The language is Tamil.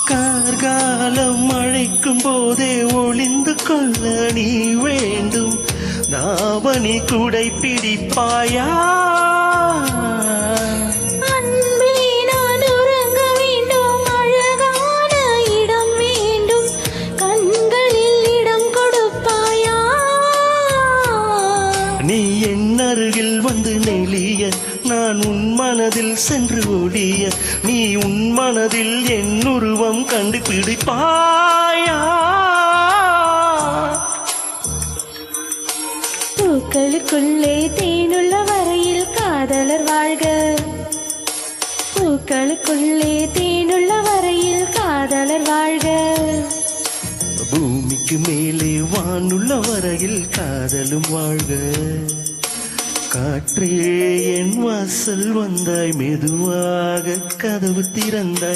கார்காலம் அழைக்கும் போதே ஒளிந்து கொள்ள நீ வேண்டும். தாவணி குடை பிடிப்பாயா? அன்பே நான் உறங்க வேண்டும், அழகான இடம் வேண்டும், கண்களில் இடம் கொடுப்பாயா? நீ என் அருகில் வந்து நெளிய, நான் உன் மனதில் சென்று ஒளிய, நீ உன் மனதில் என் உருவம் கண்டுபிடிப்பாயா? பூக்களுக்குள்ளே தேனுள்ள வரையில் காதலர் வாழ்க. பூக்களுக்குள்ளே தேனுள்ள வரையில் காதலர் வாழ்க. பூமிக்கு மேலே வானுள்ள வரையில் காதலும் வாழ்க. காற்றே என் வாசல் வந்தாய், மெதுவாக கதவு திறந்தாய்.